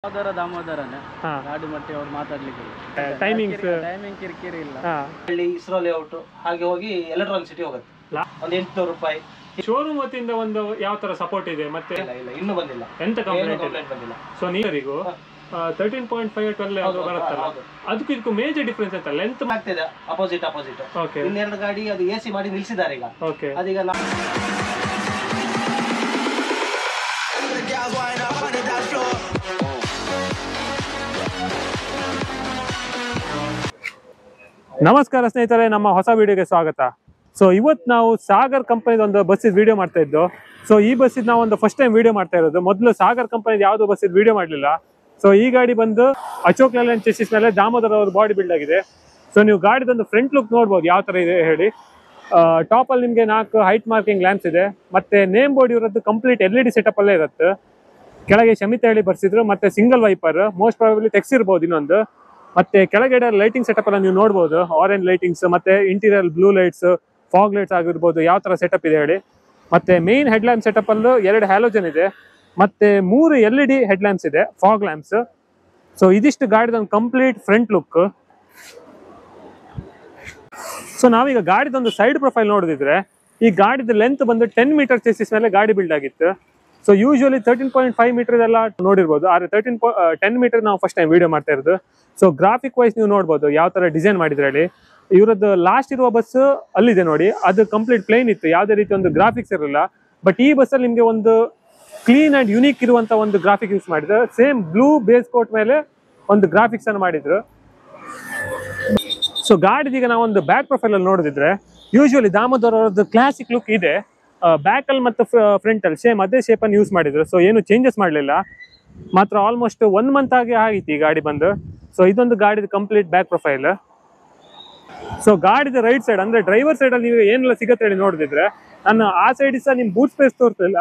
ದಾಮೋದರನೇ ಗಾಡಿ ಮಟ್ಟಿ ಅವ್ರು ಮಾತಾಡ್ಲಿಕ್ಕೆ ಟೈಮಿಂಗ್ ಕಿರಿಕಿರಿ ಇಲ್ಲ. ಅಲ್ಲಿ ಇಸ್ರೋ ಲೇಔಟ್ ಹಾಗೆ ಹೋಗಿ ಎಲೆಕ್ಟ್ರಾನಿಕ್ ಸಿಟಿ ಹೋಗುತ್ತೆ. ಒಂದು 800 ರೂಪಾಯಿ. ಶೋರೂಮ್ ವತಿಯಿಂದ ಒಂದು ಯಾವ ತರ ಸಪೋರ್ಟ್ ಇದೆ ಮತ್ತೆ ಇಲ್ಲ ಇನ್ನೂ ಬಂದಿಲ್ಲ, ಎಂತ ಕಂಪ್ಲೇಂಟ್ ಬಂದಿಲ್ಲ. ಸೊ ನೀರಿಗೂ 13.5 ಬರುತ್ತಲ್ಲ, ಅದಕ್ಕೂ ಇದಕ್ಕೂ ಮೇಜರ್ ಡಿಫ್ರೆನ್ಸ್ ಅಂತ ಲೆಂತ್ ಆಗ್ತಿದೆ. ಅಪೋಸಿಟ್ ಓಕೆ, ಇನ್ನೆರಡು ಗಾಡಿ ಅದು AC ಮಾಡಿ ನಿಲ್ಸಿದ್ದಾರೆ ಈಗ. ಓಕೆ, ಅದೀಗ ನಮಸ್ಕಾರ ಸ್ನೇಹಿತರೆ, ನಮ್ಮ ಹೊಸ ವಿಡಿಯೋಗೆ ಸ್ವಾಗತ. ಸೊ ಇವತ್ತು ನಾವು ಸಾಗರ್ ಕಂಪನಿದ ಒಂದು ಬಸ್ಸಿದ ವಿಡಿಯೋ ಮಾಡ್ತಾ ಇದ್ದು. ಸೊ ಈ ಬಸ್ಸಿದ್ ನಾವು ಒಂದು ಫಸ್ಟ್ ಟೈಮ್ ವಿಡಿಯೋ ಮಾಡ್ತಾ ಇರೋದು. ಮೊದಲು ಸಾಗರ್ ಕಂಪನಿದ ಯಾವ್ದು ಬಸ್ಸಿದ್ ವಿಡಿಯೋ ಮಾಡಲಿಲ್ಲ. ಸೊ ಈ ಗಾಡಿ ಬಂದು ಅಶೋಕ್ ಲೇಲ್ಯಾಂಡ್ ಚೆಸಿಸ್ ಮೇಲೆ ದಾಮೋದರ್ ಅವ್ರ ಬಾಡಿ ಬಿಲ್ಡ್ ಆಗಿದೆ. ಸೊ ನೀವು ಗಾಡಿದೊಂದು ಫ್ರಂಟ್ ಲುಕ್ ನೋಡ್ಬೋದು ಯಾವ ತರ ಇದೆ ಹೇಳಿ. ಟಾಪ್ ಅಲ್ಲಿ ನಿಮ್ಗೆ 4 ಹೈಟ್ ಮಾರ್ಕಿಂಗ್ ಲ್ಯಾಂಪ್ಸ್ ಇದೆ. ಮತ್ತೆ ನೇಮ್ ಬೋರ್ಡ್ ಇರೋದು ಕಂಪ್ಲೀಟ್ LED ಸೆಟಪ್ ಅಲ್ಲೇ ಇರುತ್ತೆ. ಕೆಳಗೆ ಶಮಿತ ಹೇಳಿ ಬರ್ಸಿದ್ರು. ಮತ್ತೆ ಸಿಂಗಲ್ ವೈಪರ್, ಮೋಸ್ಟ್ ಪ್ರಾಬಬ್ಲಿ ತೆಗ್ಸಿರ್ಬೋದು ಇನ್ನೊಂದು. ಮತ್ತೆ ಕೆಳಗಡೆ ಲೈಟಿಂಗ್ ಸೆಟಪ್ ಎಲ್ಲ ನೀವು ನೋಡ್ಬೋದು, ಆರೆಂಜ್ ಲೈಟಿಂಗ್ಸ್ ಮತ್ತೆ interior blue lights, fog lights ಆಗಿರ್ಬೋದು, ಯಾವ ತರ ಸೆಟಪ್ ಇದೆ ಹೇಳಿ. ಮತ್ತೆ ಮೇನ್ ಹೆಡ್ ಲ್ಯಾಂಪ್ ಸೆಟಪ್ ಅಲ್ಲೂ 2 ಹ್ಯಾಲೋಜನ್ ಇದೆ, ಮತ್ತೆ 3 LED ಹೆಡ್ ಲ್ಯಾಂಪ್ಸ್ ಇದೆ, ಫಾಗ್ ಲ್ಯಾಂಪ್ಸ್. ಸೊ ಇದಿಷ್ಟು ಗಾಡಿದೊಂದು ಕಂಪ್ಲೀಟ್ ಫ್ರಂಟ್ ಲುಕ್. ಸೊ ನಾವೀಗ ಗಾಡಿದೊಂದು ಸೈಡ್ ಪ್ರೊಫೈಲ್ ನೋಡಿದ್ರೆ, ಈ ಗಾಡಿದ ಲೆಂತ್ ಬಂದು 10 ಮೀಟರ್ ಚೆಸಿಸ್ ಮೇಲೆ ಗಾಡಿ ಬಿಲ್ಡ್ ಆಗಿತ್ತು. ಸೊ ಯೂಶುವಲಿ 13.5 ಮೀಟರ್ ಎಲ್ಲ ನೋಡಿರ್ಬೋದು, ಆದ್ರೆ 10 ಮೀಟರ್ ನಾವು ಫಸ್ಟ್ ಟೈಮ್ ವಿಡಿಯೋ ಮಾಡ್ತಾ ಇರೋದು. ಸೊ ಗ್ರಾಫಿಕ್ ವೈಸ್ ನೀವು ನೋಡ್ಬೋದು ಯಾವ ತರ ಡಿಸೈನ್ ಮಾಡಿದ್ರೆ ಹೇಳಿ. ಇವ್ರದ್ದು ಲಾಸ್ಟ್ ಇರುವ ಬಸ್ ಅಲ್ಲಿದೆ ನೋಡಿ, ಅದು ಕಂಪ್ಲೀಟ್ ಪ್ಲೇನ್ ಇತ್ತು, ಯಾವುದೇ ರೀತಿ ಒಂದು ಗ್ರಾಫಿಕ್ಸ್ ಇರಲಿಲ್ಲ. ಬಟ್ ಈ ಬಸ್ಸಲ್ಲಿ ನಿಮಗೆ ಒಂದು ಕ್ಲೀನ್ ಅಂಡ್ ಯುನೀಕ್ ಇರುವಂತ ಒಂದು ಗ್ರಾಫಿಕ್ ಯೂಸ್ ಮಾಡಿದ್ರು. ಸೇಮ್ ಬ್ಲೂ ಬೇಸ್ ಕೋಟ್ ಮೇಲೆ ಒಂದು ಗ್ರಾಫಿಕ್ಸ್ ಅನ್ನು ಮಾಡಿದ್ರು. ಸೊ ಗಾಡಿದೀಗ ನಾವು ಒಂದು ಬ್ಯಾಕ್ ಪ್ರೊಫೈಲ್ ಅಲ್ಲಿ ನೋಡಿದ್ರೆ, ಯೂಶುವಲಿ ದಾಮೋದರ್ ಅವರದ್ದು ಕ್ಲಾಸಿಕ್ ಲುಕ್ ಇದೆ. ಬ್ಯಾಕ್ ಅಲ್ಲಿ ಮತ್ತು ಫ್ರಂಟ್ ಅಲ್ಲಿ ಸೇಮ್ ಅದೇ ಶೇಪ್ ಅನ್ನು ಯೂಸ್ ಮಾಡಿದ್ರು. ಸೊ ಏನು ಚೇಂಜಸ್ ಮಾಡಲಿಲ್ಲ. ಮಾತ್ರ ಆಲ್ಮೋಸ್ಟ್ 1 ಮಂತ್ ಆಗಿ ಆಗಿತ್ತು ಈ ಗಾಡಿ ಬಂದು. ಸೊ ಇದೊಂದು ಗಾಡಿದ ಕಂಪ್ಲೀಟ್ ಬ್ಯಾಕ್ ಪ್ರೊಫೈಲ್. ಸೊ ಗಾಡಿದ ರೈಟ್ ಸೈಡ್ ಅಂದ್ರೆ ಡ್ರೈವರ್ ಸೈಡ್ ಅಲ್ಲಿ ನೀವು ಏನೆಲ್ಲ ಸಿಗತ್ತೆ ಹೇಳಿ ನೋಡಿದ್ರೆ, ನಾನು ಆ ಸೈಡ್ ಸಹ ನಿಮ್ ಬೂಟ್ ಸ್ಪೇಸ್ ತೋರಿಸಲಿಲ್ಲ.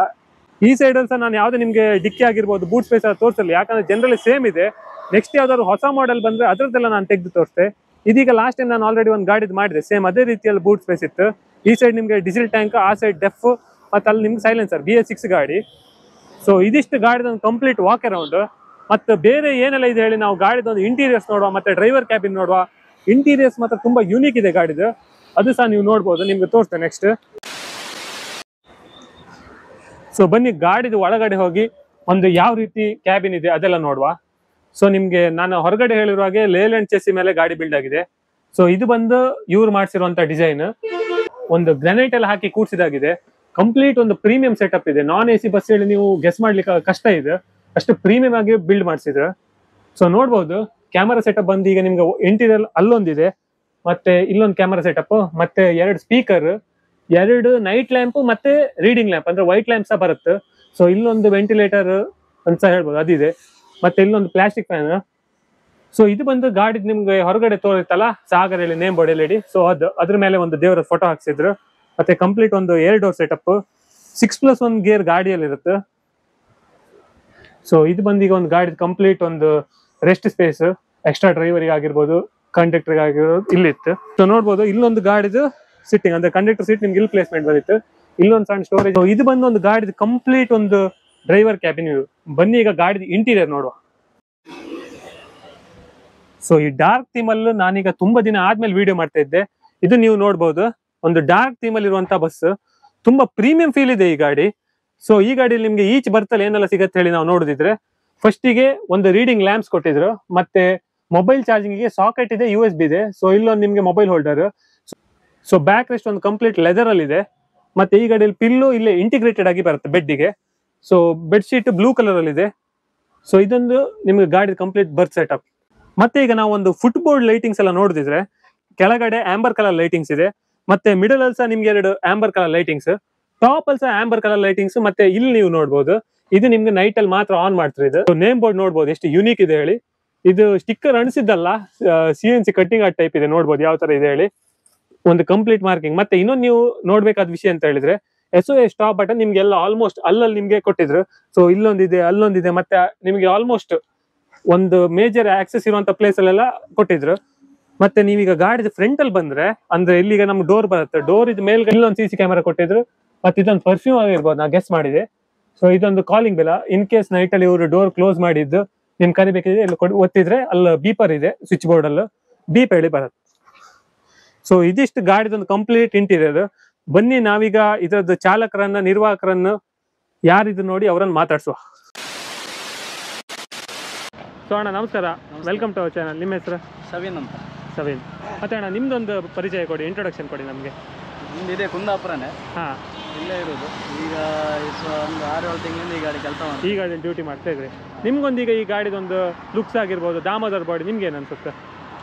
ಈ ಸೈಡ್ ಅಲ್ಲಿ ಸಹ ನಾನು ಯಾವ್ದು ನಿಮ್ಗೆ ಡಿಕ್ಕಿ ಆಗಿರ್ಬೋದು ಬೂಟ್ ಸ್ಪೇಸ್ ಎಲ್ಲ ತೋರಿಸಲಿಲ್ಲ, ಯಾಕಂದ್ರೆ ಜನರಲಿ ಸೇಮ್ ಇದೆ. ನೆಕ್ಸ್ಟ್ ಯಾವ್ದಾದ್ರು ಹೊಸ ಮಾಡೆಲ್ ಬಂದ್ರೆ ಅದರದ್ದೆಲ್ಲ ನಾನು ತೆಗೆದು ತೋರಿಸ್ತೆ. ಇದೀಗ ಲಾಸ್ಟ್ ಟೈಮ್ ನಾನು ಆಲ್ರೆಡಿ ಒಂದು ಗಾಡಿದ್ ಮಾಡಿದೆ, ಸೇಮ್ ಅದೇ ರೀತಿಯಲ್ಲಿ ಬೂಟ್ ಸ್ಪೇಸ್ ಇತ್ತು. ಈ ಸೈಡ್ ನಿಮ್ಗೆ ಡೀಸೆಲ್ ಟ್ಯಾಂಕ್, ಆ ಸೈಡ್ ಡೆಫ್, ಮತ್ತೆ ಅಲ್ಲಿ ನಿಮ್ಗೆ ಸೈಲೆನ್ಸರ್ BS6 ಗಾಡಿ. ಸೊ ಇದಿಷ್ಟು ಗಾಡಿದೊಂದು ಕಂಪ್ಲೀಟ್ ವಾಕ್ ಅರೌಂಡ್. ಮತ್ತೆ ಬೇರೆ ಏನೆಲ್ಲ ಇದೆ ಹೇಳಿ, ನಾವು ಗಾಡಿದೊಂದು ಇಂಟೀರಿಯರ್ಸ್ ನೋಡುವ, ಮತ್ತೆ ಡ್ರೈವರ್ ಕ್ಯಾಬಿನ್ ನೋಡುವ. ಇಂಟೀರಿಯರ್ಸ್ ಮಾತ್ರ ತುಂಬಾ ಯೂನಿಕ್ ಇದೆ ಗಾಡಿದು, ಅದು ಸಹ ನೀವು ನೋಡ್ಬೋದು, ನಿಮ್ಗೆ ತೋರಿಸ್ತೇನೆ ನೆಕ್ಸ್ಟ್. ಸೊ ಬನ್ನಿ ಗಾಡಿದ ಒಳಗಡೆ ಹೋಗಿ ಒಂದು ಯಾವ ರೀತಿ ಕ್ಯಾಬಿನ್ ಇದೆ ಅದೆಲ್ಲ ನೋಡುವ. ಸೊ ನಿಮ್ಗೆ ನಾನು ಹೊರಗಡೆ ಹೇಳಿರುವ ಹಾಗೆ ಲೇಲ್ಯಾಂಡ್ ಚೆಸಿ ಮೇಲೆ ಗಾಡಿ ಬಿಲ್ಡ್ ಆಗಿದೆ. ಸೊ ಇದು ಬಂದು ಇವ್ರು ಮಾಡಿಸಿರುವಂತ ಡಿಸೈನ್, ಒಂದು ಗ್ರಾನೈಟ್ ಎಲ್ಲ ಹಾಕಿ ಕೂಡ್ಸಿದಾಗಿದೆ. ಕಂಪ್ಲೀಟ್ ಒಂದು ಪ್ರೀಮಿಯಂ ಸೆಟಪ್ ಇದೆ. ನಾನ್ AC ಬಸ್ ಹೇಳಿ ನೀವು ಗೆಸ್ ಮಾಡ್ಲಿಕ್ಕೆ ಕಷ್ಟ ಇದೆ, ಅಷ್ಟು ಪ್ರೀಮಿಯಂ ಆಗಿ ಬಿಲ್ಡ್ ಮಾಡಿಸಿದ್ರು. ಸೊ ನೋಡ್ಬೋದು ಕ್ಯಾಮರಾ ಸೆಟಪ್ ಬಂದು ಈಗ ನಿಮ್ಗೆ ಇಂಟೀರಿಯರ್ ಅಲ್ಲೊಂದಿದೆ, ಮತ್ತೆ ಇಲ್ಲೊಂದು ಕ್ಯಾಮರಾ ಸೆಟಪ್, ಮತ್ತೆ 2 ಸ್ಪೀಕರ್, 2 ನೈಟ್ ಲ್ಯಾಂಪ್, ಮತ್ತೆ ರೀಡಿಂಗ್ ಲ್ಯಾಂಪ್ ಅಂದ್ರೆ ವೈಟ್ ಲ್ಯಾಂಪ್ ಸಹ ಬರುತ್ತೆ. ಸೊ ಇಲ್ಲೊಂದು ವೆಂಟಿಲೇಟರ್ ಅಂತ ಹೇಳ್ಬೋದು ಅದಿದೆ, ಮತ್ತೆ ಇಲ್ಲೊಂದು ಪ್ಲಾಸ್ಟಿಕ್ ಫ್ಯಾನ್. ಸೊ ಇದು ಬಂದು ಗಾಡಿ ನಿಮ್ಗೆ ಹೊರಗಡೆ ತೋರಿತ್ತಲ್ಲ ಸಾಗರ್ ಹೇಳಿ ನೇಮ್ ಬೋರ್ಡ್ LED. ಸೊ ಅದ್ರ ಮೇಲೆ ಒಂದು ದೇವರ ಫೋಟೋ ಹಾಕ್ಸಿದ್ರು. ಮತ್ತೆ ಕಂಪ್ಲೀಟ್ ಒಂದು 2 ಡೋರ್ ಸೆಟಪ್, 6+1 ಗೇರ್ ಗಾಡಿಯಲ್ಲಿ ಇರುತ್ತೆ. ಸೊ ಇದು ಬಂದು ಈಗ ಒಂದು ಗಾಡಿ ಕಂಪ್ಲೀಟ್ ಒಂದು ರೆಸ್ಟ್ ಸ್ಪೇಸ್, ಎಕ್ಸ್ಟ್ರಾ ಡ್ರೈವರಿಗೆ ಆಗಿರ್ಬೋದು, ಕಂಡಕ್ಟರ್ಗೆ ಆಗಿರ್ಬೋದು ಇಲ್ಲಿತ್ತು. ಸೊ ನೋಡ್ಬೋದು ಇಲ್ಲೊಂದು ಗಾಡಿದು ಸಿಟ್ಟಿಂಗ್ ಅಂದ್ರೆ ಕಂಡಕ್ಟರ್ ಸೀಟ್ ನಿಮ್ಗೆ ಇಲ್ಲಿ ಪ್ಲೇಸ್ಮೆಂಟ್ ಬಂದಿತ್ತು, ಇಲ್ಲೊಂದು ಸಣ್ಣ ಸ್ಟೋರೇಜ್. ಇದು ಬಂದು ಒಂದು ಗಾಡಿದ ಕಂಪ್ಲೀಟ್ ಒಂದು ಡ್ರೈವರ್ ಕ್ಯಾಬಿನ್. ಬನ್ನಿ ಈಗ ಗಾಡಿದ ಇಂಟೀರಿಯರ್ ನೋಡುವ. ಸೊ ಈ ಡಾರ್ಕ್ ಥೀಮ್ ಅಲ್ಲೂ ನಾನೀಗ ತುಂಬಾ ದಿನ ಆದ್ಮೇಲೆ ವಿಡಿಯೋ ಮಾಡ್ತಾ ಇದ್ದೆ. ಇದು ನೀವು ನೋಡ್ಬೋದು ಒಂದು ಡಾರ್ಕ್ ಥೀಮ್ ಅಲ್ಲಿ ಇರುವಂತಹ ಬಸ್, ತುಂಬಾ ಪ್ರೀಮಿಯಂ ಫೀಲ್ ಇದೆ ಈ ಗಾಡಿ. ಸೊ ಈ ಗಾಡಿಯಲ್ಲಿ ನಿಮ್ಗೆ ಈಚ್ ಬರ್ತಲ್ಲಿ ಏನೆಲ್ಲ ಸಿಗತ್ತೆ ಹೇಳಿ ನಾವು ನೋಡಿದ್ರೆ, ಫಸ್ಟಿಗೆ ಒಂದು ರೀಡಿಂಗ್ ಲ್ಯಾಂಪ್ಸ್ ಕೊಟ್ಟಿದ್ರು, ಮತ್ತೆ ಮೊಬೈಲ್ ಚಾರ್ಜಿಂಗ್ ಗೆ ಸಾಕೆಟ್ ಇದೆ, USB ಇದೆ. ಸೊ ಇಲ್ಲೊಂದು ನಿಮ್ಗೆ mobile holder. So back rest ಒಂದು ಕಂಪ್ಲೀಟ್ ಲೆದರ್ ಅಲ್ಲಿ ಇದೆ. ಮತ್ತೆ ಈ ಗಾಡಿಯಲ್ಲಿ ಪಿಲ್ಲು ಇಲ್ಲೇ ಇಂಟಿಗ್ರೇಟೆಡ್ ಆಗಿ ಬರುತ್ತೆ ಬೆಡ್ಡಿಗೆ. So bed sheet blue colour ಅಲ್ಲಿ ಇದೆ. ಸೊ ಇದೊಂದು ನಿಮ್ಗೆ ಗಾಡಿ ಕಂಪ್ಲೀಟ್ ಬರ್ತ್ ಸೆಟಪ್. ಮತ್ತೆ ಈಗ ನಾವು ಒಂದು ಫುಟ್ಬೋರ್ಡ್ ಲೈಟಿಂಗ್ಸ್ ಎಲ್ಲ ನೋಡಿದ್ರೆ, ಕೆಳಗಡೆ ಆಂಬರ್ ಕಲರ್ ಲೈಟಿಂಗ್ಸ್ ಇದೆ, ಮತ್ತೆ ಮಿಡಲ್ ಅಲ್ಲಿ ಸಹ ನಿಮ್ಗೆ 2 ಆಂಬರ್ ಕಲರ್ ಲೈಟಿಂಗ್ಸ್, ಟಾಪ್ ಅಲ್ಲಿ ಸಹ ಆಂಬರ್ ಕಲರ್ ಲೈಟಿಂಗ್ಸ್. ಮತ್ತೆ ಇಲ್ಲಿ ನೀವು ನೋಡ್ಬೋದು ಇದು ನಿಮ್ಗೆ ನೈಟ್ ಅಲ್ಲಿ ಮಾತ್ರ ಆನ್ ಮಾಡ್ತಾರೆ. ಇದು ನೇಮ್ ಬೋರ್ಡ್ ನೋಡ್ಬೋದು ಎಷ್ಟು ಯುನೀಕ್ ಇದೆ ಹೇಳಿ. ಇದು ಸ್ಟಿಕ್ಕರ್ ಅಣಿಸಿದ್ದಲ್ಲ, CNC ಕಟ್ಟಿಂಗ್ ಆರ್ಟ್ ಟೈಪ್ ಇದೆ, ನೋಡ್ಬೋದು ಯಾವ ತರ ಇದೆ ಹೇಳಿ. ಒಂದು ಕಂಪ್ಲೀಟ್ ಮಾರ್ಕಿಂಗ್. ಮತ್ತೆ ಇನ್ನೊಂದು ನೀವು ನೋಡ್ಬೇಕಾದ ವಿಷಯ ಅಂತ ಹೇಳಿದ್ರೆ, SOS ಸ್ಟಾಪ್ ಬಟನ್ ನಿಮ್ಗೆಲ್ಲ ಆಲ್ಮೋಸ್ಟ್ ಅಲ್ಲಲ್ಲಿ ನಿಮ್ಗೆ ಕೊಟ್ಟಿದ್ರು. ಸೊ ಇಲ್ಲೊಂದಿದೆ, ಅಲ್ಲೊಂದಿದೆ, ಮತ್ತೆ ನಿಮ್ಗೆ ಆಲ್ಮೋಸ್ಟ್ ಒಂದು ಮೇಜರ್ ಆಕ್ಸೆಸ್ ಇರುವಂತ ಪ್ಲೇಸ್ ಅಲ್ಲೆಲ್ಲ ಕೊಟ್ಟಿದ್ರು. ಮತ್ತೆ ನೀವೀಗ ಗಾಡಿದ ಫ್ರಂಟ್ ಅಲ್ಲಿ ಬಂದ್ರೆ, ಅಂದ್ರೆ ಇಲ್ಲಿಗ ನಮ್ಗೆ ಡೋರ್ ಬರುತ್ತೆ, ಡೋರ್ ಇದ್ ಮೇಲ್ಗಡೆ ಇಲ್ಲೊಂದು CC ಕ್ಯಾಮೆರಾ ಕೊಟ್ಟಿದ್ರು, ಮತ್ತೆ ಇದೊಂದು ಪರ್ಫ್ಯೂಮ್ ಆಗಿರ್ಬೋದು, ನಾ ಗೆಸ್ ಮಾಡಿದೆ. ಸೊ ಇದೊಂದು calling bell, in case night ಅಲ್ಲಿ ಇವರು ಡೋರ್ ಕ್ಲೋಸ್ ಮಾಡಿದ್ದು ನಿಮ್ ಕರಿಬೇಕಿದ್ರೆ ಇಲ್ಲಿ ಒತ್ತಿದ್ರೆ ಅಲ್ಲಿ ಬೀಪರ್ ಇದೆ, ಸ್ವಿಚ್ ಬೋರ್ಡ್ ಅಲ್ಲಿ ಬೀಪ್ ಹೇಳಿ ಬರುತ್ತೆ. ಸೊ ಇದಿಷ್ಟು ಗಾಡಿದೊಂದು ಕಂಪ್ಲೀಟ್ ಇಂಟೀರಿಯರ್. ಬನ್ನಿ ನಾವೀಗ ಇದರದ್ದು ಚಾಲಕರನ್ನ, ನಿರ್ವಾಹಕರನ್ನು ಯಾರಿದ್ರು ನೋಡಿ ಅವರನ್ನು ಮಾತಾಡ್ಸುವ. ಸೊ ಅಣ್ಣ ನಮಸ್ಕಾರ, ವೆಲ್ಕಮ್ ಟು ಅವರ್ ಚಾನಲ್. ನಿಮ್ಮ ಹೆಸರು? ಸವೀನ್ ಅಂತ. ಸವೀನ್. ಮತ್ತೆ ಅಣ್ಣ ನಿಮ್ದೊಂದು ಪರಿಚಯ ಕೊಡಿ, ಇಂಟ್ರೊಡಕ್ಷನ್ ಕೊಡಿ ನಮಗೆ. ನಿಮ್ದಿದೆ ಕುಂದಾಪುರನೇ, ಹಾಂ, ಇಲ್ಲೇ ಇರೋದು. ಈಗ ಒಂದು 6-7 ತಿಂಗಳಿಂದ ಈ ಗಾಡಿ ಕೆಲಸ ಮಾಡಿ ಈ ಗಾಡಿ ಡ್ಯೂಟಿ ಮಾಡ್ತಾ ಇದ್ರಿ. ನಿಮ್ಗೊಂದೀಗ ಈ ಗಾಡಿದೊಂದು ಲುಕ್ಸ್ ಆಗಿರ್ಬೋದು, ದಾಮೋದರ್ ಬಾಡಿ, ನಿಮ್ಗೆ ಏನು ಅನ್ಸುತ್ತೆ?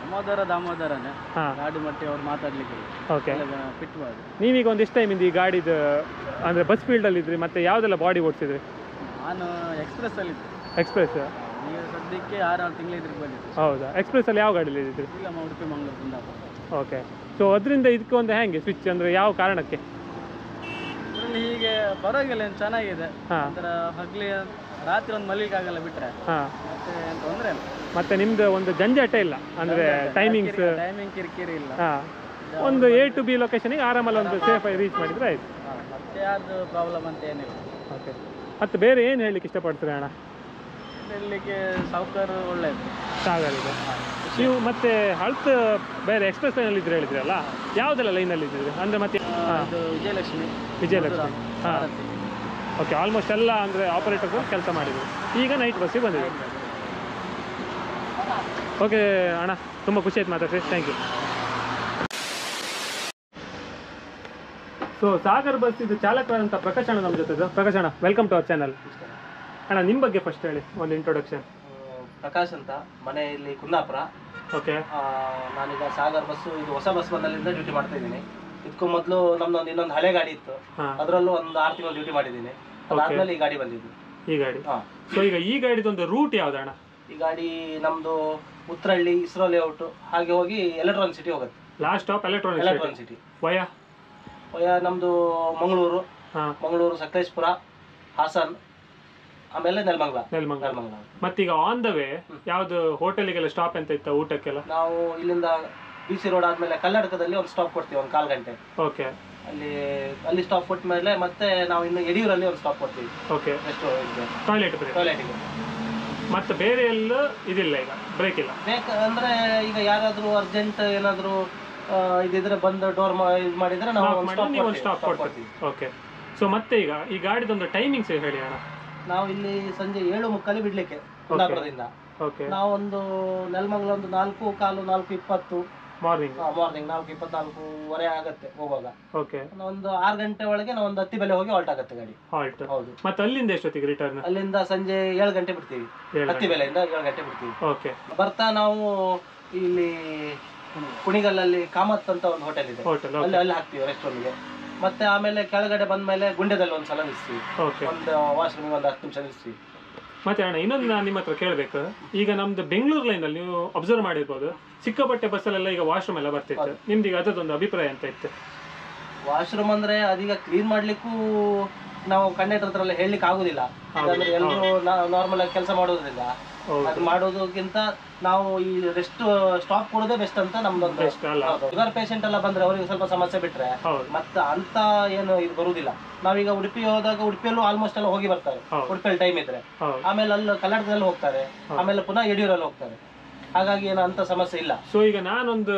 ದಾಮೋದರನೇ ಹಾಂ, ಗಾಡಿ ಮಟ್ಟಿ ಅವ್ರು ಮಾತಾಡ್ಲಿಕ್ಕೆ ಓಕೆ. ಫಿಟ್ ಮಾಡಿ. ನೀವೀಗ ಒಂದು ಎಷ್ಟು ಟೈಮಿಂದ ಈ ಗಾಡಿದು ಅಂದರೆ ಬಸ್ ಫೀಲ್ಡಲ್ಲಿ ಇದ್ರಿ, ಮತ್ತೆ ಯಾವುದೆಲ್ಲ ಬಾಡಿ ಓಡಿಸಿದ್ರಿ? ನಾನು ಎಕ್ಸ್ಪ್ರೆಸ್ಸಲ್ಲಿ ಇದ್ದೆ. ಎಕ್ಸ್ಪ್ರೆಸ್? ಈಗ ಸದ್ಯಕ್ಕೆ 6-7 ತಿಂಗಳು ಇದ್ರಿಗೆ ಬಂದಿದ್ದೆ. ಹೌದಾ? ಎಕ್ಸ್ಪ್ರೆಸ್ಸಲ್ಲಿ ಯಾವ ಗಾಡಿಯಲ್ಲಿ ಇದ್ದಿದ್ರಿ? ಇಲ್ಲ, ಉಡುಪಿ ಮಂಗಳೂರು ಕುಂದಾಪುರ. ಓಕೆ. ಸೊ ಅದರಿಂದ ಇದಕ್ಕೆ ಒಂದು ಹೆಂಗೆ ಸ್ವಿಚ್, ಅಂದರೆ ಯಾವ ಕಾರಣಕ್ಕೆ? ಇದರಲ್ಲಿ ಹೀಗೆ ಪರವಾಗಿಲ್ಲ, ಏನು ಚೆನ್ನಾಗಿದೆ. ಹಾಂ, ಒಂಥರ ಹಗ್ಲಿ ರಾತ್ರಿ ಒಂದು ಮಲ್ಲಿಗಾಗಲ್ಲ ಬಿಟ್ಟರೆ ಹಾಂ. ಮತ್ತೆ ಏನು ತೊಂದರೆ ಇಲ್ಲ. ಮತ್ತೆ ನಿಮ್ದು ಒಂದು ಜಂಜಾಟ ಇಲ್ಲ, ಅಂದರೆ ಟೈಮಿಂಗ್ ಕಿರಿಕಿರಿ ಇಲ್ಲ. ಹಾಂ, ಒಂದು A to B ಲೊಕೇಶನಿಗೆ ಆರಾಮಲ್ಲಿ ಒಂದು ಸೇಫಾಗಿ ರೀಚ್ ಮಾಡಿದರೆ ಆಯ್ತು. ಮತ್ತೆ ಯಾರ್ದು ಪ್ರಾಬ್ಲಮ್ ಅಂತ ಏನಿಲ್ಲ. ಓಕೆ. ಮತ್ತು ಬೇರೆ ಏನು ಹೇಳಲಿಕ್ಕೆ ಇಷ್ಟಪಡ್ತೀರಿ ಅಣ್ಣ? ಇಲ್ಲಿಗೆ ಸೌಕರ್ಯ ಒಳ್ಳೆಯದು. ಸಾಗರಿದೆ. ನೀವು ಮತ್ತೆ ಹಳ್ತ್ ಬೇರೆ ಎಕ್ಸ್ಪ್ರೆಸ್ ಲೈನಲ್ಲಿ ಇದ್ರೆ ಹೇಳಿದ್ರಲ್ಲ, ಯಾವುದೆಲ್ಲ ಲೈನಲ್ಲಿ ಇದ್ದಿದ್ರಿ? ಅಂದರೆ ಮತ್ತೆ ಇದು ವಿಜಯಲಕ್ಷ್ಮಿ. ವಿಜಯಲಕ್ಷ್ಮಿ. ಹಾಂ, ಓಕೆ. ಆಲ್ಮೋಸ್ಟ್ ಎಲ್ಲ ಅಂದರೆ ಆಪರೇಟರ್ಸ್ ಕೆಲಸ ಮಾಡಿದ್ರು. ಈಗ ನೈಟ್ ಬಸ್ಸಿಗೆ ಬಂದಿದೆ. ಓಕೆ ಅಣ್ಣ, ತುಂಬ ಖುಷಿ ಆಯ್ತು ಮಾತಾಡ್ರಿ. Thank you. So Sagar bus ಇದು ಚಾಲಕರಂತ ಪ್ರಕಾಶ್ ಅಣ್ಣ ನಮ್ಮ ಜೊತೆ. ಪ್ರಕಾಶ್ ಅಣ್ಣ, ವೆಲ್ಕಮ್ ಟು ಅವರ್ ಚಾನಲ್. ಅಣ್ಣ ನಿಮ್ಮ ಬಗ್ಗೆ ಫಸ್ಟ್ ಹೇಳಿ, ಒಂದು ಇಂಟ್ರೊಡಕ್ಷನ್. ಪ್ರಕಾಶ್ ಅಂತ, ಮನೆ ಇಲ್ಲಿ ಕುಂದಾಪುರ. ಓಕೆ. ನಾನೀಗ ಸಾಗರ್ ಬಸ್ಸು, ಇದು ಹೊಸ ಬಸ್ ಬಂದಲ್ಲಿಂದ ಡ್ಯೂಟಿ ಮಾಡ್ತಾ ಇದ್ದೀನಿ. ಇದಕ್ಕೂ ಮೊದಲು ನಮ್ದೊಂದು ಇನ್ನೊಂದು ಹಳೆ ಗಾಡಿ ಇತ್ತು, ಅದರಲ್ಲೂ ಒಂದು 6 ತಿಂಗಳು ಡ್ಯೂಟಿ ಮಾಡಿದ್ದೀನಿ. ಅದಾದ್ಮೇಲೆ ಈ ಗಾಡಿ ಬಂದಿದ್ದು. ಈ ಗಾಡಿ. ಸೊ ಈಗ ಈ ಗಾಡಿದೊಂದು ರೂಟ್ ಯಾವ್ದಣ್ಣ? ಈ ಗಾಡಿ ನಮ್ದು ಉತ್ರಹಳ್ಳಿ, ಇಸ್ರೋ ಲೇಔಟ್, ಹಾಗೆ ಹೋಗಿ ಎಲೆಕ್ಟ್ರಾನಿಕ್ ಸಿಟಿ ಹೋಗುತ್ತೆ. Last stop electronic city. Via ನಮ್ದು ಮಂಗಳೂರು, ಸಕಲೇಶ್ಪುರ, ಹಾಸನ್, ಆಮೇಲೆ ನೆಲಮಂಗಲ. ಮತ್ತೀಗ ಆನ್ ದ ವೇ ಯಾವ್ದು ಹೋಟೆಲಿಗೆಲ್ಲ ಸ್ಟಾಪ್ ಅಂತ ಇತ್ತ ಊಟಕ್ಕೆಲ್ಲ? ನಾವು ಇಲ್ಲಿಂದ BC ರೋಡ್ ಆದ್ಮೇಲೆ ಕಲ್ಲಡ್ಕದಲ್ಲಿ ಒಂದು ಸ್ಟಾಪ್ ಕೊಡ್ತೀವಿ, ಒಂದು 1/4 ಗಂಟೆ. ಓಕೆ. ಅಲ್ಲಿ ಸ್ಟಾಪ್ ಕೊಟ್ಟ ಮೇಲೆ ಮತ್ತೆ ನಾವು ಇನ್ನು ಯಡಿಯೂರಲ್ಲಿ ಒಂದು ಸ್ಟಾಪ್ ಕೊಡ್ತೀವಿ. ಓಕೆ. ಟಾಯ್ಲೆಟ್ಗೆ. ಮತ್ತೆ ಬೇರೆ ಎಲ್ಲ ಇದಿಲ್ಲ, ಈಗ ಬ್ರೇಕ್ ಇಲ್ಲ. ಬೇಕಂದ್ರೆ ಈಗ ಯಾರಾದ್ರೂ ಅರ್ಜೆಂಟ್ ಏನಾದ್ರು ಇದಿದ್ರೆ ಬಂದು ಡೋರ್ ಇದು ಮಾಡಿದ್ರೆ ನಾವು ಸ್ಟಾಪ್ ಕೊಡ್ತೀವಿ. ಓಕೆ. ಸೊ ಮತ್ತೆ ಈಗ ಈ ಗಾಡಿದೊಂದು ಟೈಮಿಂಗ್ಸ್ ಹೇಳಿ ಅಣ್ಣ. ನಾವು ಇಲ್ಲಿ ಸಂಜೆ 7:30 ಬಿಡ್ಲಿಕ್ಕೆ ಕುಂದಾಪುರದಿಂದ. ನಾವು ಒಂದು ನೆಲಮಂಗಲ ಒಂದು 4:15, 4:20 ಮಾರ್ನಿಂಗ್ 4:24 ಆಗತ್ತೆ ಹೋಗುವಾಗ. ಓಕೆ. ಒಂದು 6 ಗಂಟೆ ಒಳಗೆ ನಾವು ಒಂದು ಹತ್ತಿ ಬೆಲೆ ಹೋಗಿ ಹಾಲ್ಟ್ ಆಗತ್ತೆ ಗಾಡಿ. ಹೌದು. ಮತ್ತೆ ಅಲ್ಲಿಂದ ಎಷ್ಟೊತ್ತಿಗೆ ರಿಟರ್ನ್? ಅಲ್ಲಿಂದ ಸಂಜೆ 7 ಗಂಟೆ ಬಿಡ್ತೀವಿ, ಹತ್ತಿ ಬೆಲೆಯಿಂದ 7 ಗಂಟೆ ಬಿಡ್ತೀವಿ. ಓಕೆ. ಬರ್ತಾ ನಾವು ಇಲ್ಲಿ ಕುಣಿಗಲ್ಲಲ್ಲಿ ಕಾಮತ್ ಅಂತ ಒಂದು ಹೋಟೆಲ್ ಇದೆ, ಅಲ್ಲಿ ಹಾಕ್ತೀವಿ ರೆಸ್ಟೋರೆಂಟ್ಗೆ. ಮತ್ತೆ ಆಮೇಲೆ ಕೆಳಗಡೆ ಬಂದ್ಮೇಲೆ ಗುಂಡೆದಲ್ಲಿ ಒಂದ್ಸಲ ನಿಲ್ಸ್ತೀವಿ, ಒಂದು ವಾಶ್ರೂಮ್ ಒಂದು 10 ನಿಮಿಷ ನಿಲ್ಸ್ತೀವಿ. ಮತ್ತೆ ಅಣ್ಣ ಇನ್ನೊಂದು ನಾನು ನಿಮ್ಮ ಹತ್ರ ಕೇಳಬೇಕು. ಈಗ ನಮ್ದು ಬೆಂಗಳೂರು ಲೈನಲ್ಲಿ ನೀವು ಅಬ್ಸರ್ವ್ ಮಾಡಿರ್ಬೋದು, ಸಿಕ್ಕಾಪಟ್ಟೆ ಬಸ್ಸಲ್ಲೆಲ್ಲ ಈಗ ವಾಶ್ರೂಮ್ ಎಲ್ಲ ಬರ್ತಿತ್ತು. ನಿಮ್ದು ಈಗ ಅದೊಂದು ಅಭಿಪ್ರಾಯ ಅಂತ ಇತ್ತು? ವಾಶ್ರೂಮ್ ಅಂದ್ರೆ ಅದೀಗ ಕ್ಲೀನ್ ಮಾಡ್ಲಿಕ್ಕೂ ನಾವು ಕಂಡಕ್ಟರ್ ಹತ್ರ ಎಲ್ಲ ಹೇಳಲಿಕ್ಕೆ ಆಗುದಿಲ್ಲ. ಯಾಕಂದ್ರೆ ಎಲ್ಲರೂ ನಾರ್ಮಲ್ ಆಗಿ ಕೆಲಸ ಮಾಡೋದ್ರಿಂದ ಅದು ಮಾಡೋದಕ್ಕಿಂತ ನಾವು ಈ ರೆಸ್ಟ್ ಸ್ಟಾಪ್ ಕೊಡೋದೇ ಬೆಸ್ಟ್ ಅಂತ ನಮ್ದೊಂದು. ಶುಗರ್ ಪೇಷಂಟ್ ಎಲ್ಲ ಬಂದ್ರೆ ಅವರಿಗೆ ಸ್ವಲ್ಪ ಸಮಸ್ಯೆ ಬಿಟ್ರೆ ಮತ್ತೆ ಅಂತ ಏನು ಇದು ಬರುವುದಿಲ್ಲ. ನಾವೀಗ ಉಡುಪಿ ಹೋದಾಗ ಉಡುಪಿಯಲ್ಲೂ ಆಲ್ಮೋಸ್ಟ್ ಎಲ್ಲ ಹೋಗಿ ಬರ್ತಾರೆ, ಉಡುಪಿಯಲ್ಲಿ ಟೈಮ್ ಇದ್ರೆ. ಆಮೇಲೆ ಅಲ್ಲಿ ಕಲ್ಲಡದಲ್ಲಿ ಹೋಗ್ತಾರೆ, ಆಮೇಲೆ ಪುನಃ ಯಡಿಯೂರಲ್ಲಿ ಹೋಗ್ತಾರೆ. ಹಾಗಾಗಿ ಏನು ಅಂತ ಸಮಸ್ಯೆ ಇಲ್ಲ. ಸೊ ಈಗ ನಾನೊಂದು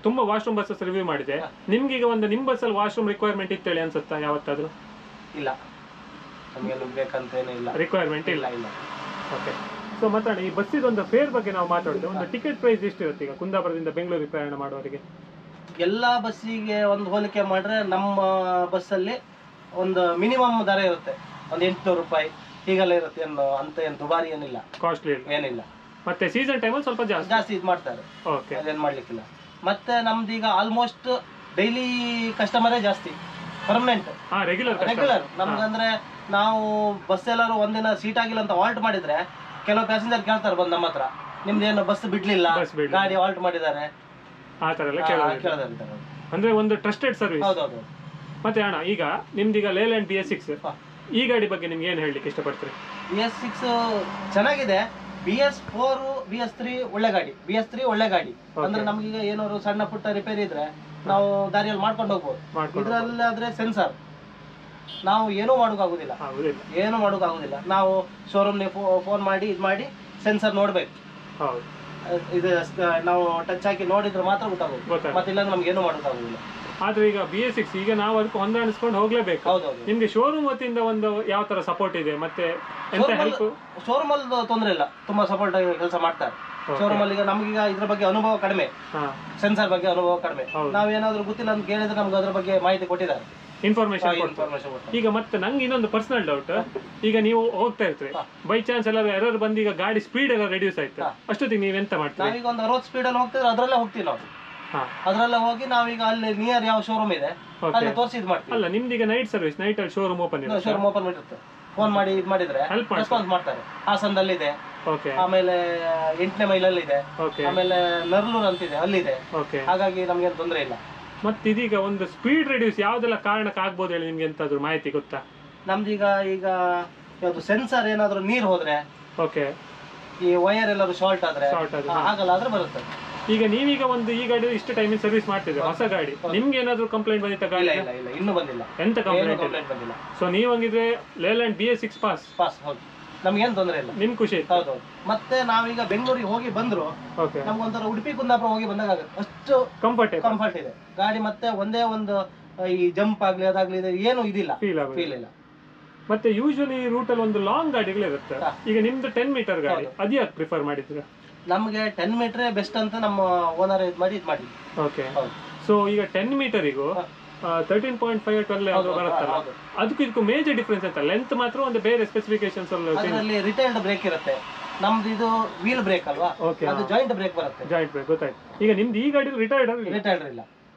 ತುಂಬಾ ವಾಶ್ರೂಮ್ ಬಸ್ಸಸ್ ರಿವ್ಯೂ ಮಾಡಿದೆ. ನಿಮ್ಗೆ ಈಗ ಒಂದು ನಿಮ್ ಬಸ್ಸಲ್ಲಿ ವಾಶ್ರೂಮ್ ರಿಕ್ವೈರ್ಮೆಂಟ್ ಇತ್ತೇಳಿ ಅನ್ಸುತ್ತಾ ಯಾವತ್ತಾದ್ರೂ? ಇಲ್ಲ, ನಮಗೆ ಬೇಕಂತ ಏನೂ ಇಲ್ಲ, ರಿಕ್ವೈರ್ಮೆಂಟ್ ಇಲ್ಲ. ಓಕೆ. ಸೊ ಮತ್ತೆ ಈ ಬಸ್ಸಿದೊಂದು ಫೇರ್ ಬಗ್ಗೆ ನಾವು ಮಾತಾಡಿದ್ವಿ. ಒಂದು ಟಿಕೆಟ್ ಪ್ರೈಸ್ ಎಷ್ಟಿರುತ್ತೆ ಈಗ ಕುಂದಾಪುರದಿಂದ ಬೆಂಗಳೂರಿಗೆ ಪ್ರಯಾಣ ಮಾಡುವವರಿಗೆ? ಎಲ್ಲಾ ಬಸ್ಸಿಗೆ ಒಂದು ಹೋಲಿಕೆ ಮಾಡಿದ್ರೆ ನಮ್ಮ ಬಸ್ಸಲ್ಲಿ ಒಂದು ಮಿನಿಮಮ್ ದರ ಇರುತ್ತೆ, ಒಂದು 800 ರೂಪಾಯಿ ಹೀಗೆಲ್ಲ ಇರುತ್ತೆ. ಏನು ದುಬಾರಿ ಏನಿಲ್ಲ, ಕಾಸ್ಟ್ಲಿ ಏನಿಲ್ಲ. ಮತ್ತೆ ಸೀಸನ್ ಟೈಮಲ್ಲಿ ಸ್ವಲ್ಪ ಜಾಸ್ತಿ ಇದು ಮಾಡ್ತಾರೆ. ಓಕೆ, ಅದೇನು ಮಾಡ್ಲಿಕ್ಕಿಲ್ಲ. ಮತ್ತೆ ನಮ್ದೀಗ ಆಲ್ಮೋಸ್ಟ್ ಡೈಲಿ ಕಸ್ಟಮರೇ ಜಾಸ್ತಿ, ಪರ್ಮನೆಂಟ್ ರೆಗ್ಯುಲರ್. ನಮ್ಗಂದ್ರೆ ನಾವು ಬಸ್ ಎಲ್ಲರೂ ಒಂದಿನ ಸೀಟ್ ಆಗಿಲ್ಲ ಅಂತ ಹಾಲ್ಟ್ ಮಾಡಿದ್ರೆ ಕೆಲವು ಪ್ಯಾಸೆಂಜರ್ ಕೇಳ್ತಾರೆ ಬಂದು ನಮ್ಮ ಹತ್ರ, ನಿಮ್ದೇನು ಬಸ್ ಬಿಡ್ಲಿಲ್ಲ, ಗಾಡಿ ಹಾಲ್ಟ್ ಮಾಡಿದ್ದಾರೆ, ಆ ತರ ಎಲ್ಲ ಕೇಳಿದ್ದಾರೆ. ಅಂದ್ರೆ ಒಂದು ಟ್ರಸ್ಟೆಡ್ ಸರ್ವಿಸ್. ಹೌದೌದು. ಮತ್ತೆ ಅಣ್ಣ ಈಗ ನಿಮ್ದೀಗ ಲೇಲ್ಯಾಂಡ್ BS6 ಈ ಗಾಡಿ ಬಗ್ಗೆ ನಿಮ್ಗೆ ಏನ್ ಹೇಳಲಿಕ್ಕೆ ಇಷ್ಟಪಡ್ತೀರಿ? BS6 ಚೆನ್ನಾಗಿದೆ. BS4 BS3 ಒಳ್ಳೆ ಗಾಡಿ. ಅಂದ್ರೆ ನಮ್ಗೀಗ ಏನಾದ್ರು ಸಣ್ಣ ಪುಟ್ಟ ರಿಪೇರಿ ಇದ್ರೆ ನಾವು ದಾರಿಯಲ್ಲಿ ಮಾಡ್ಕೊಂಡು ಹೋಗ್ಬೋದು. ಇದ್ರಲ್ಲಿ ಆದ್ರೆ ಸೆನ್ಸರ್, ನಾವು ಏನೂ ಮಾಡೋಕ್ಕಾಗುದಿಲ್ಲ. ನಾವು ಶೋರೂಮ್ ಫೋನ್ ಮಾಡಿ ಸೆನ್ಸರ್ ನೋಡ್ಬೇಕು. ಹೌದು ಇದು ನಾವು ಟಚ್ ಹಾಕಿ ನೋಡಿದ್ರೆ ಮಾತ್ರ ಗೊತ್ತಾಗುತ್ತೆ, ಮತ್ತೆ ಇಲ್ಲ ನಮ್ಗೆ ಏನು ಮಾಡೋಕ್ಕಾಗುದಿಲ್ಲ. ಆದ್ರೆ ಈಗ BS6 ಈಗ ನಾವು ಅದಕ್ಕೆ ಹೊಂದಾಣಿಸ್ಕೊಂಡು ಹೋಗ್ಲೇಬೇಕು. ಹೌದೌದು. ನಿಮ್ಗೆ ಶೋರೂಮ್ ವತಿಯಿಂದ ಒಂದು ಯಾವ ತರ ಸಪೋರ್ಟ್ ಇದೆ, ಮತ್ತೆ ಎಂತ ಹೆಲ್ಪ್? ಶೋರೂಮ್ ಅಲ್ಲಿ ತೊಂದರೆ ಇಲ್ಲ, ತುಂಬಾ ಸಪೋರ್ಟ್ ಆಗಿ ಕೆಲಸ ಮಾಡ್ತಾರೆ. ಶೋರೂಮ್ ಅಲ್ಲಿ ಈಗ ನಮ್ಗೀಗ ಇದ್ರ ಬಗ್ಗೆ ಅನುಭವ ಕಡಿಮೆ, ಸೆನ್ಸರ್ ಬಗ್ಗೆ ಅನುಭವ ಕಡಿಮೆ. ನಾವೇನಾದ್ರೂ ಗೊತ್ತಿಲ್ಲ ಅಂತ ಕೇಳಿದ್ರೆ ನಮ್ಗೆ ಅದ್ರ ಬಗ್ಗೆ ಮಾಹಿತಿ ಕೊಟ್ಟಿದ್ದಾರೆ, ಇನ್ಫಾರ್ಮೇಶನ್. ಈಗ ಮತ್ತೆ ನಂಗೆ ಇನ್ನೊಂದು ಪರ್ಸನಲ್ ಡೌಟ್, ಈಗ ನೀವು ಹೋಗ್ತಾ ಇರ್ತೀರಿ, ಬೈ ಚಾನ್ಸ್ ಎಲ್ಲ ಎರರ್ ಬಂದು ಈಗ ಗಾಡಿ ಸ್ಪೀಡ್ ಎಲ್ಲ ರೆಡ್ಯೂಸ್ ಆಯ್ತು, ಅಷ್ಟೊತ್ತಿಗೆ ನೀವ್ ಎಂತ ಮಾಡ್ತೀವಿ? ನಾವೀಗ ಒಂದು 60 ಸ್ಪೀಡ್ ಅಲ್ಲಿ ಹೋಗ್ತಿದ್ರೆ ಅದ್ರಲ್ಲೇ ಹೋಗ್ತೀವಿ ನಾವು. ಅದ್ರಲ್ಲೇ ಹೋಗಿ ನಾವೀಗ ಅಲ್ಲಿ ನಿಯರ್ ಯಾವ ಶೋರೂಮ್ ಇದೆ ಅಲ್ಲಿ ತೋರಿಸಿ ಇದು ಮಾಡ್ತೀವಿ. ಅಲ್ಲ ನಿಮ್ದು ಈಗ ನೈಟ್ ಸರ್ವಿಸ್, ನೈಟ್ ಅಲ್ಲಿ ಶೋರೂಮ್ ಓಪನ್ ಇದೆ, ಶೋರೂಮ್ ಓಪನ್ ಇರುತ್ತೆ. ಫೋನ್ ಮಾಡಿ ಇದು ಮಾಡಿದ್ರೆ ರೆಸ್ಪಾನ್ಸ್ ಮಾಡ್ತಾರೆ. ಹಾಸನದಲ್ಲಿ ಇದೆ, ಆಮೇಲೆ 8ನೇ ಮೈಲಲ್ಲಿ ಇದೆ, ಆಮೇಲೆ ನರ್ಲೂರ್ ಅಂತಿದೆ ಅಲ್ಲಿದೆ. ಹಾಗಾಗಿ ನಮ್ಗೆ ತೊಂದರೆ ಇಲ್ಲ. ಮತ್ತೆ ಇದೀಗ ಒಂದು ಸ್ಪೀಡ್ ರೆಡ್ಯೂಸ್ ಯಾವ್ದೆಲ್ಲ ಕಾರಣಕ್ಕೆ ಆಗ್ಬೋದು ಹೇಳಿ, ನಿಮ್ಗೆ ಎಂತಾದ್ರು ಮಾಹಿತಿ ಗೊತ್ತಾ? ನಮ್ದೀಗ ಯಾವ್ದು ಸೆನ್ಸರ್ ಏನಾದ್ರು ನೀರ್ ಹೋದ್ರೆ, ಈ ವೈರ್ ಎಲ್ಲಾದ್ರು ಶಾರ್ಟ್ ಆದ್ರೆ ಆಗಲ್ಲ, ಆದ್ರೆ ಬರುತ್ತೆ. ಈಗ ನೀವೀಗ ಒಂದು ಈ ಗಾಡಿ ಇಷ್ಟು ಟೈಮಿಂಗ್ ಸರ್ವಿಸ್ ಮಾಡ್ತಿದ್ರೆ ಹೊಸ ಗಾಡಿ, ನಿಮ್ಗೆ ಏನಾದ್ರು ಕಂಪ್ಲೇಂಟ್ ಬಂದಿತ್ತ ಗಾಡಿ? ಇಲ್ಲ ಇನ್ನೂ ಬಂದಿಲ್ಲ, ಎಂತ ಕಂಪ್ಲೇಂಟ್ ಬಂದಿಲ್ಲ. ಸೊ ನೀವು ಹಂಗಿದ್ರೆ ಲೇಲ್ಯಾಂಡ್ BS6 ಪಾಸ್. ಹೌದು, ನಮ್ಗೇನ್ ತೊಂದರೆ ಇಲ್ಲ, ನಿಮ್ ಖುಷಿ. ಹೌದು. ಮತ್ತೆ ನಾವೀಗ ಬೆಂಗಳೂರಿಗೆ ಹೋಗಿ ಬಂದ್ರು ನಮ್ಗೊಂಥರ ಉಡುಪಿ ಕುಂದಾಪುರ ಹೋಗಿ ಬಂದಾಗ ಅಷ್ಟು ಕಂಫರ್ಟ್ ಇದೆ ಗಾಡಿ. ಮತ್ತೆ ಒಂದೇ ಒಂದು ಈ ಜಂಪ್ ಆಗ್ಲಿ ಅದಾಗ್ಲಿ ಏನು ಇದಿಲ್ಲ, ಫೀಲ್ ಇಲ್ಲ. ಮತ್ತೆ ಯೂಶುವಲಿ ರೂಟ್ ಅಲ್ಲಿ ಒಂದು ಲಾಂಗ್ ಗಾಡಿಗಳಿರುತ್ತೆ, ಈಗ ನಿಮ್ದು 10 ಮೀಟರ್ ಗಾಡಿ, ಅದು ಯಾಕೆ ಪ್ರಿಫರ್ ಮಾಡಿದ್ರೆ? ನಮ್ಗೆ 10 ಮೀಟರ್ ಬೆಸ್ಟ್ ಅಂತ ನಮ್ಮ ಓನರ್ ಇದು ಮಾಡಿ. ಸೊ ಈಗ 10 ಮೀಟರಿಗೂ 13.5 12 ಬರುತ್ತಲ್ಲ, ಅದಕ್ಕೂ ಇದಕ್ಕೂ ಮೇಜರ್ ಡಿಫ್ರೆನ್ಸ್ ಅಂತ? ಲೆಂತ್ ಮಾತ್ರ ಒಂದು ಬೇರೆ ಸ್ಪೆಸಿಫಿಕೇಶನ್ಸ್ ಅಲ್ಲಿ ರಿಟೈಲ್ಡ್ ಬ್ರೇಕ್ ಇರುತ್ತೆ, ನಮ್ದು ಇದು ವೀಲ್ ಬ್ರೇಕ್ ಅಲ್ವಾ, ಅದು ಜಾಯಿಂಟ್ ಬ್ರೇಕ್ ಬರುತ್ತೆ. ಜಾಯಿಂಟ್ ಬ್ರೇಕ್ ಗೊತ್ತಾಯ್ತು. ಈಗ ನಿಮ್ದು ಈ ಗಾಡಿ ರಿಟೈರ್ಡ್ ಇಲ್ಲ.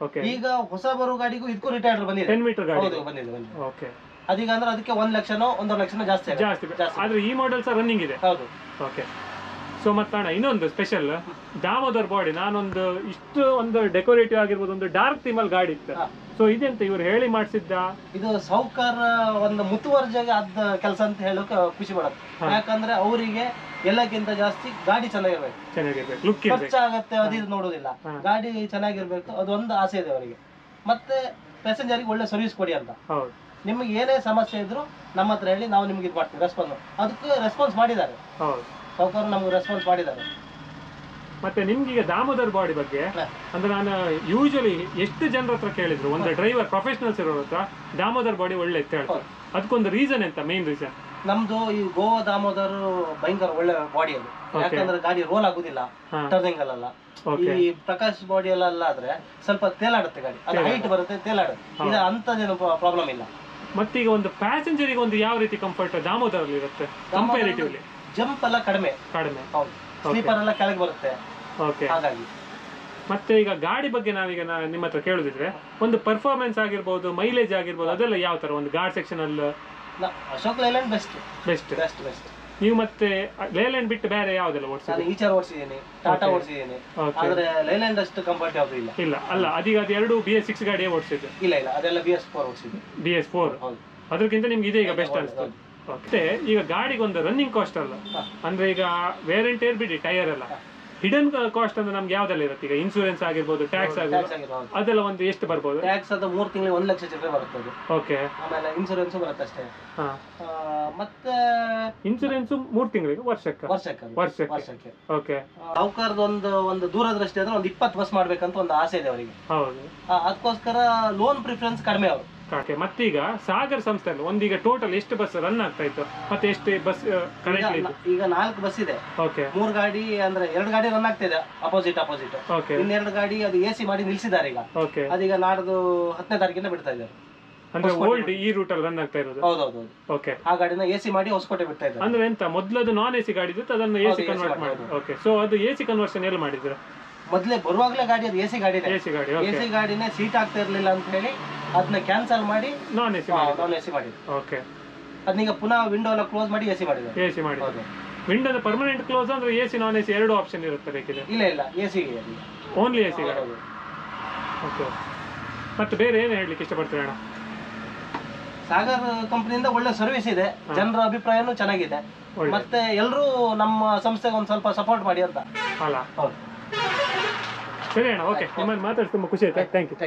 ಈಗ ಹೊಸ ಬರೋ ಗಾಡಿಗೂ ಇದಕ್ಕೂ ರಿಟೈರ್ಡ್ ಬಂದಿದೆ, 10 ಮೀಟರ್ ಗಾಡಿ ಬಂದಿದೆ. ಅದೀಗ ಅಂದ್ರೆ ಅದಕ್ಕೆ 1 ಲಕ್ಷನೋ 1.5 ಲಕ್ಷನೋ ಜಾಸ್ತಿ. ಆದ್ರೆ ಈ ಮಾಡೆಲ್ಸ್ ರನ್ನಿಂಗ್ ಇದೆ. ಹೌದು. ಸೊ ಮತ್ತಣ್ಣ ಇನ್ನೊಂದು ಸ್ಪೆಷಲ್ ದಾಮೋದರ್ ಬಾಡಿ, ನಾನೊಂದು ಇಷ್ಟು ಒಂದು ಡೆಕೋರೇಟಿವ್ ಆಗಿರ್ಬೋದು, ಒಂದು ಡಾರ್ಕ್ ಥೀಮ್ ಅಲ್ಲಿ ಗಾಡಿ ಇತ್ತು. ಸೊ ಇದೆಂತ ಇವ್ರು ಹೇಳಿ ಮಾಡಿಸಿದ್ದ? ಇದು ಸೌಕರ್ ಒಂದು ಮುತುವರ್ಜಿಗೆ ಆದ ಕೆಲಸ ಅಂತ ಹೇಳೋಕೆ ಖುಷಿ ಪಡುತ್ತೆ. ಯಾಕಂದ್ರೆ ಅವರಿಗೆ ಎಲ್ಲಕ್ಕಿಂತ ಜಾಸ್ತಿ ಗಾಡಿ ಚೆನ್ನಾಗಿರ್ಬೇಕು, ಲುಕ್ ಖರ್ಚಾಗತ್ತೆ ಅದು ನೋಡೋದಿಲ್ಲ, ಗಾಡಿ ಚೆನ್ನಾಗಿರ್ಬೇಕು, ಅದೊಂದು ಆಸೆ ಇದೆ ಅವರಿಗೆ. ಮತ್ತೆ ಪ್ಯಾಸೆಂಜರ್ಗೆ ಒಳ್ಳೆ ಸರ್ವಿಸ್ ಕೊಡಿ ಅಂತ. ನಿಮ್ಗೆ ಏನೇ ಸಮಸ್ಯೆ ಇದ್ರು ನಮ್ಮ ಹತ್ರ ಹೇಳಿ, ನಾವು ನಿಮ್ಗೆ ಇದು ಮಾಡ್ತೀವಿ. ಅದಕ್ಕೆ ರೆಸ್ಪಾನ್ಸ್ ಮಾಡಿದ್ದಾರೆ, ಸೌಕರ್ ನಮ್ಗೆ ರೆಸ್ಪಾನ್ಸ್ ಮಾಡಿದ್ದಾರೆ. ಮತ್ತೆ ನಿಮ್ಗೆ ಈಗ ದಾಮೋದರ್ ಬಾಡಿ ಬಗ್ಗೆ ಅಂದ್ರೆ ನಾನು ಯೂಶಲಿ ಎಷ್ಟು ಜನರ ಹತ್ರ ಕೇಳಿದ್ರು, ಒಂದು ಡ್ರೈವರ್ ಪ್ರೊಫೆಷನಲ್ಸ್ ಇರೋರ ಹತ್ರ ದಾಮೋದರ್ ಬಾಡಿ ಒಳ್ಳೆ ಇತ್ತು ಹೇಳ್ತಾರೆ. ಅದಕ್ಕೊಂದು ರೀಸನ್ ಎಂತ? ಮೇನ್ ರೀಸನ್ ನಮ್ದು ಈ ಗೋವಾ ದಾಮೋದರ್ ಭಯಂಕರ ಒಳ್ಳೆ ಬಾಡಿ ಅದು. ಯಾಕಂದ್ರೆ ಗಾಡಿ ರೋಲ್ ಆಗುದಿಲ್ಲ ಟರ್ನಿಂಗ್ ಅಲ್ಲ. ಈ ಪ್ರಕಾಶ್ ಬಾಡಿ ಎಲ್ಲ ಆದ್ರೆ ಸ್ವಲ್ಪ ತೇಲಾಡುತ್ತೆ ಗಾಡಿ, ಅದು ಹೈಟ್ ಬರುತ್ತೆ, ತೇಲಾಡುತ್ತೆ. ಇದು ಅಂತದೇನು ಪ್ರಾಬ್ಲಮ್ ಇಲ್ಲ. ಮತ್ತೀಗ ಒಂದು ಪ್ಯಾಸೆಂಜರ್ ಒಂದು ಯಾವ ರೀತಿ ಕಂಫರ್ಟ್ ದಾಮೋದರ್ ಇರುತ್ತೆ ಕಂಪೇರಿಟಿವ್ಲಿ? ಜಂಪ್ ಎಲ್ಲ ಕಡಿಮೆ. ಹೌದು, ಸ್ಲೀಪರ್ ಎಲ್ಲ ಕೆಳಗೆ ಬರುತ್ತೆ. ಹಾಗಾಗಿ ಮತ್ತೆ ಈಗ ಗಾಡಿ ಬಗ್ಗೆ ನಾವೀಗ ನಿಮ್ಮ ಹತ್ರ ಕೇಳುದಿದ್ರೆ, ಒಂದು ಪರ್ಫಾರ್ಮೆನ್ಸ್ ಆಗಿರ್ಬೋದು, ಮೈಲೇಜ್ ಆಗಿರ್ಬೋದು, ಅದೆಲ್ಲ ಯಾವ ತರ ಒಂದು ಗಾರ್ಡ್ ಸೆಕ್ಷನ್ ಅಲ್ಲಿ? Ashok Leyland best. ನೀವು ಮತ್ತೆ ಲೈಲ್ಯಾಂಡ್ ಬಿಟ್ಟು ಬೇರೆ ಯಾವ್ದೆಲ್ಲ ಓಡಿಸಿದ್ರಿ? ಈಚರ್ ಓಡಿಸಿದ್ದೀನಿ, ಟಾಟಾ ಓಡಿಸಿದ್ದೀನಿ, ಆದ್ರೆ ಲೈಲ್ಯಾಂಡ್ ಅಷ್ಟು ಕಂಫರ್ಟ್ ಯಾವ್ದು ಇಲ್ಲ. ಅಲ್ಲ ಅದೀಗ ಅದು ಎರಡು BS6 ಗಾಡಿಯೇ ಓಡಿಸಿದ್ದು? ಇಲ್ಲ ಅದೆಲ್ಲ BS4 ಓಡಿಸಿದ್ದು. BS4 ಅದಕ್ಕಿಂತ ನಿಮ್ಗೆ ಇದೆ ಈಗ ಬೆಸ್ಟ್ ಅನಿಸ್ತದೆ. ಮತ್ತೆ ಈಗ ಗಾಡಿಗೆ ಒಂದು ರನ್ನಿಂಗ್ ಕಾಸ್ಟ್ ಅಲ್ಲ ಅಂದ್ರೆ, ಈಗ ವೇರ್ ಅಂಡ್ ಟೇರ್ ಬಿಡಿ, ಟೈರ್ ಎಲ್ಲ ಹಿಡನ್ ಕಾಸ್ಟ್ ಅಂದ್ರೆ ನಮ್ಗೆ ಯಾವ್ದೆಲ್ಲ ಇರುತ್ತೆ? ಈಗ ಇನ್ಸೂರೆನ್ಸ್ ಆಗಿರ್ಬೋದು, ಟ್ಯಾಕ್ಸ್ ಆಗಿರ್ಬೋದು, ಅದೆಲ್ಲ ಒಂದು ಎಷ್ಟು ಬರ್ಬೋದು? ಟ್ಯಾಕ್ಸ್ ಅದು 3 ತಿಂಗಳಿಗೆ 1 ಲಕ್ಷ ಚಿಲ್ಲರೆ ಬರುತ್ತೆ. ಆಮೇಲೆ ಇನ್ಸೂರೆನ್ಸ್ ಬರುತ್ತೆ ಅಷ್ಟೇ. ಮತ್ತೆ ಇನ್ಸೂರೆನ್ಸ್ 3 ತಿಂಗಳಿಗೆ ವರ್ಷಕ್ಕೆ. ಸಾವುಕಾರದ ಒಂದು ದೂರದೃಷ್ಟಿ ಅಂದ್ರೆ ಒಂದು 20 ಬಸ್ ಮಾಡ್ಬೇಕಂತ ಒಂದು ಆಸೆ ಇದೆ ಅವರಿಗೆ. ಅದಕ್ಕೋಸ್ಕರ ಲೋನ್ ಪ್ರಿಫರೆನ್ಸ್ ಕಡಿಮೆ ಅವರು. ಮತ್ತೀಗ ಸಾಗರ್ ಸಂಸ್ಥೆ ಒಂದೀಗ ಟೋಟಲ್ ಎಷ್ಟು ಬಸ್ ರನ್ ಆಗ್ತಾ ಇತ್ತು, ಮತ್ತೆ ಎಷ್ಟು ಬಸ್ ಈಗ 4 ಬಸ್ ಇದೆ. 3 ಗಾಡಿ ಅಂದ್ರೆ 2 ಗಾಡಿ ರನ್ ಆಗ್ತಾ ಇದೆ ಅಪೋಸಿಟ್. ಇನ್ನೆರಡು ಗಾಡಿ ಅದು AC ಮಾಡಿ ನಿಲ್ಸಿದ್ದಾರೆ ಈಗ. ಅದೀಗ ನಾಡ್ದು 10ನೇ ತಾರೀಕಿಂದ ಬಿಡ್ತಾ ಇದ್ದಾರೆ. ಅಂದ್ರೆ ಓಲ್ಡ್ ಈ ರೂಟ್ ಅಲ್ಲಿ ರನ್ ಆಗ್ತಾ ಇರೋದು? ಹೌದೌದು. ಆ ಗಾಡಿನ AC ಮಾಡಿ ಹೊಸಕೋಟೆ ಬಿಡ್ತಾ ಇದ್ದಾರೆ. ಅಂದ್ರೆ ಎಂತ ಮೊದಲದು ನಾನ್ AC ಗಾಡಿ ಇತ್ತು, ಅದನ್ನ AC ಕನ್ವರ್ಟ್ ಮಾಡಿದ್ರು. ಸೊ ಅದು AC ಕನ್ವರ್ಷನ್ ಎಲ್ಲಿ ಮಾಡಿದ್ರು? ಮೊದಲೇ ಬರುವಾಗಲೇ ಗಾಡಿ ಅದು AC ಗಾಡಿನೇ ಸೀಟ್ ಆಗ್ತಾ ಇರ್ಲಿಲ್ಲ ಅಂತ ಹೇಳಿ ಅದನ್ನ ಕ್ಯಾನ್ಸಲ್ ಮಾಡಿ ನಾನ್ AC ಮಾಡಿದ್ರು. ಅದನ್ನೀಗ ಪುನಃ ವಿಂಡೋ ಎಲ್ಲ ಕ್ಲೋಸ್ ಮಾಡಿ AC ಮಾಡಿದ್ರು. ವಿಂಡೋದ ಪರ್ಮನೆಂಟ್ ಕ್ಲೋಸ್ ಅಂದ್ರೆ AC ನಾನ್ AC ಎರಡು ಆಪ್ಷನ್ ಇರುತ್ತೆ ಬೇಕಿದೆ? ಇಲ್ಲ AC ಓನ್ಲಿ AC ಗಾಡಿ. ಮತ್ತೆ ಬೇರೆ ಏನು ಹೇಳಲಿಕ್ಕೆ ಇಷ್ಟಪಡ್ತೀರಾ ಅಣ್ಣ? ಸಾಗರ್ ಕಂಪನಿಯಿಂದ ಒಳ್ಳೆ ಸರ್ವಿಸ್ ಇದೆ, ಜನರ ಅಭಿಪ್ರಾಯನೂ ಚೆನ್ನಾಗಿದೆ. ಮತ್ತೆ ಎಲ್ಲರೂ ನಮ್ಮ ಸಂಸ್ಥೆಗೆ ಒಂದ್ ಸ್ವಲ್ಪ ಸಪೋರ್ಟ್ ಮಾಡಿ ಅಂತ. ಸರಿ ಅಣ್ಣ, ಓಕೆ. ನಿಮ್ಮನ್ನು ಮಾತಾಡಿ ತುಂಬಾ ಖುಷಿ ಆಯ್ತು. Thank you.